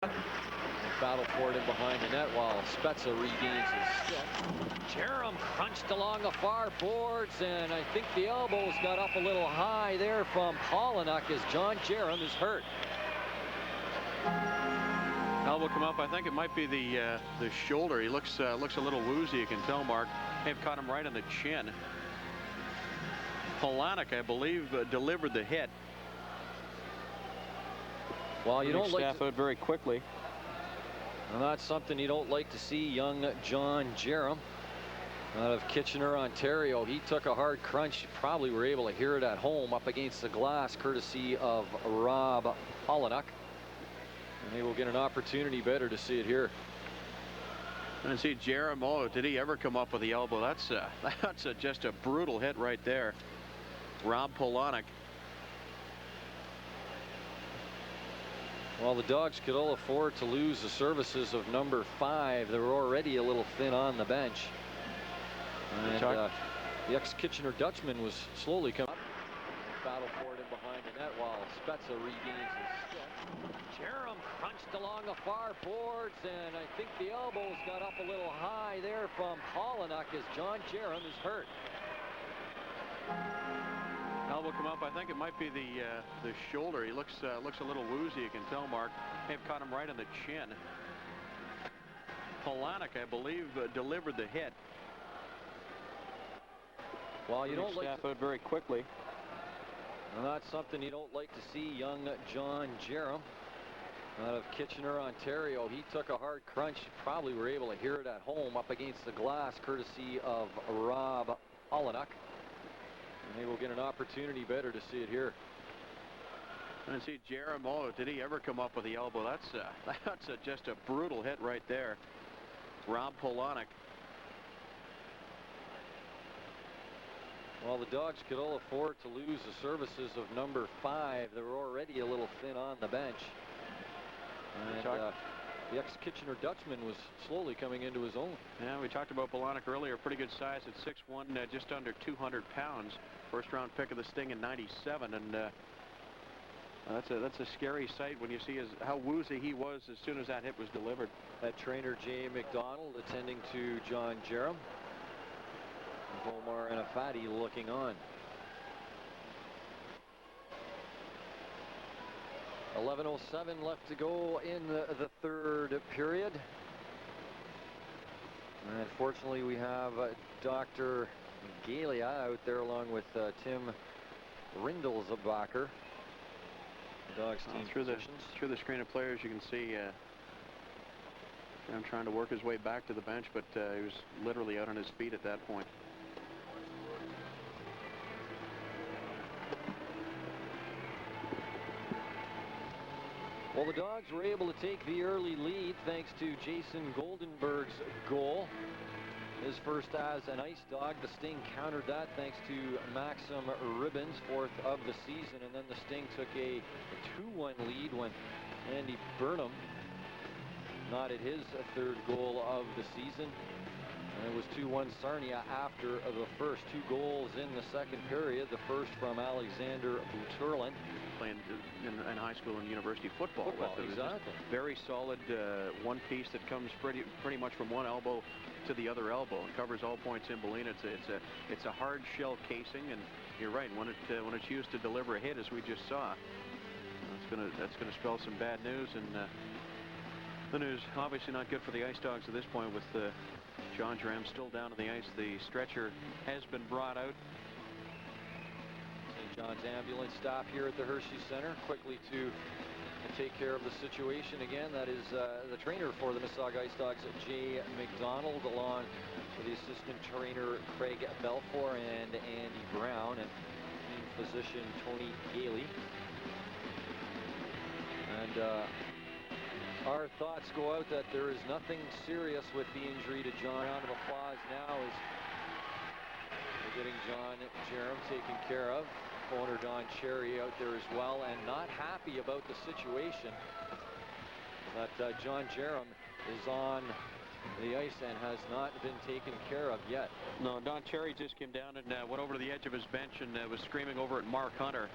Battle for it in behind the net while Spezza regains his stick. Jarram crunched along the far boards, and I think the elbows got up a little high there from Palahnuk as John Jarram is hurt. Elbow come up. I think it might be the shoulder. He looks a little woozy. You can tell, Mark. They've caught him right on the chin. Palahnuk, I believe, delivered the hit. Well, you don't like staff out very quickly. Well, that's something you don't like to see. Young John Jarram out of Kitchener, Ontario. He took a hard crunch. You probably were able to hear it at home up against the glass, courtesy of Robb Palahnuk. And they will get an opportunity better to see it here. And see Jarram. Oh, did he ever come up with the elbow? That's just a brutal hit right there. Robb Palahnuk. Well, the Dogs could all afford to lose the services of number 5. They were already a little thin on the bench. And the ex-Kitchener Dutchman was slowly coming up. Battle for it in behind the net while Spezza regains his stick. Jarram crunched along the far boards, and I think the elbows got up a little high there from Palahnuk as John Jarram is hurt. Elbow come up. I think it might be the shoulder. He looks a little woozy. You can tell, Mark. They've caught him right on the chin. Palahnuk, I believe, delivered the hit. Well, you don't like staff out very quickly. And that's something you don't like to see. Young John Jarram out of Kitchener, Ontario. He took a hard crunch. You probably were able to hear it at home up against the glass, courtesy of Robb Palahnuk. And they will get an opportunity better to see it here. And see Jarram. Oh, did he ever come up with the elbow? That's just a brutal hit right there. Robb Palahnuk. Well, the Dogs could all afford to lose the services of number 5. They were already a little thin on the bench. And the ex-Kitchener Dutchman was slowly coming into his own. Yeah, we talked about Palahnuk earlier. Pretty good size at 6'1", just under 200 pounds. First-round pick of the Sting in '97, and that's a scary sight when you see how woozy he was as soon as that hit was delivered. That trainer Jay McDonald attending to John Jarram. Omar and Afadi looking on. 11:07 left to go in the third period. And unfortunately, we have Dr. Galia out there along with Tim Rindelsbacher. The Dogs team through the screen of players, you can see him trying to work his way back to the bench, but he was literally out on his feet at that point. Well, the Dogs were able to take the early lead thanks to Jason Goldenberg's goal. His first as an Ice Dog. The Sting countered that thanks to Maxim Ribbons, 4th of the season. And then the Sting took a 2-1 lead when Andy Burnham knotted his 3rd goal of the season. And it was 2-1 Sarnia after the first. 2 goals in the second period. The first from Alexander Buturlin. Playing in high school and university football. Exactly. Very solid one piece that comes pretty much from one elbow to the other elbow and covers all points in Ballina. It's a hard shell casing, and you're right, when it's used to deliver a hit, as we just saw, that's gonna spell some bad news. And the news obviously not good for the Ice Dogs at this point with John Jarram still down on the ice. The stretcher has been brought out. John's ambulance staff here at the Hershey Center quickly to take care of the situation. Again, that is the trainer for the Mississauga IceDogs, Jay McDonald, along with the assistant trainer Craig Belfour and Andy Brown, and team physician Tony Gailey. And our thoughts go out that there is nothing serious with the injury to John. Round of applause now is we're getting John Jarram taken care of. Owner Don Cherry out there as well, and not happy about the situation that John Jarram is on the ice and has not been taken care of yet. No, Don Cherry just came down and went over to the edge of his bench and was screaming over at Mark Hunter.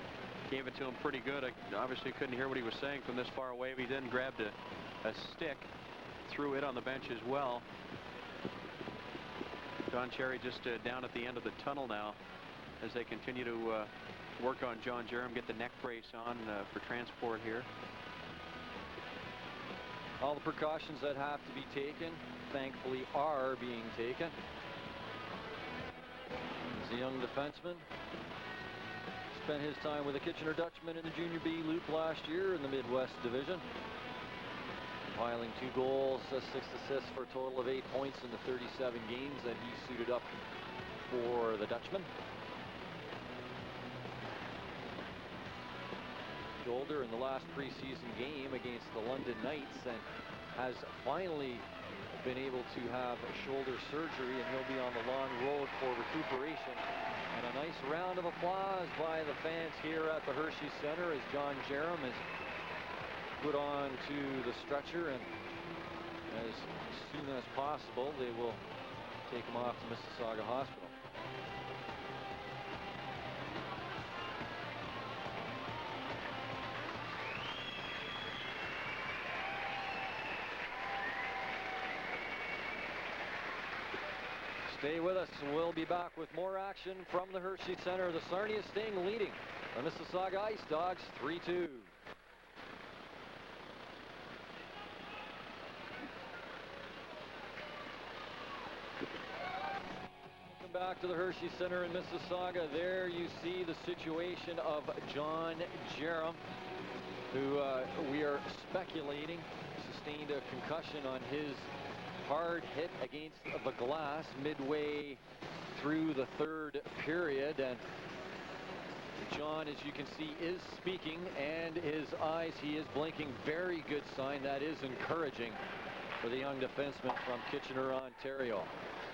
Gave it to him pretty good. I obviously couldn't hear what he was saying from this far away, but he then grabbed a stick, threw it on the bench as well. Don Cherry just down at the end of the tunnel now as they continue to work on John Jarram, get the neck brace on for transport here. All the precautions that have to be taken, thankfully, are being taken. He's a young defenseman. Spent his time with the Kitchener Dutchmen in the Junior B Loop last year in the Midwest Division. Piling 2 goals, 6 assists for a total of 8 points in the 37 games that he suited up for the Dutchmen. Shoulder in the last preseason game against the London Knights, and has finally been able to have shoulder surgery, and he'll be on the long road for recuperation. And a nice round of applause by the fans here at the Hershey Center as John Jarram is put on to the stretcher, and as soon as possible they will take him off to Mississauga Hospital. Stay with us, and we'll be back with more action from the Hershey Center. The Sarnia Sting leading the Mississauga IceDogs 3-2. Welcome back to the Hershey Center in Mississauga. There you see the situation of John Jarram, who we are speculating sustained a concussion on his hard hit against the glass midway through the 3rd period. And John, as you can see, is speaking, and his eyes, he is blinking. Very good sign. That is encouraging for the young defenseman from Kitchener, Ontario.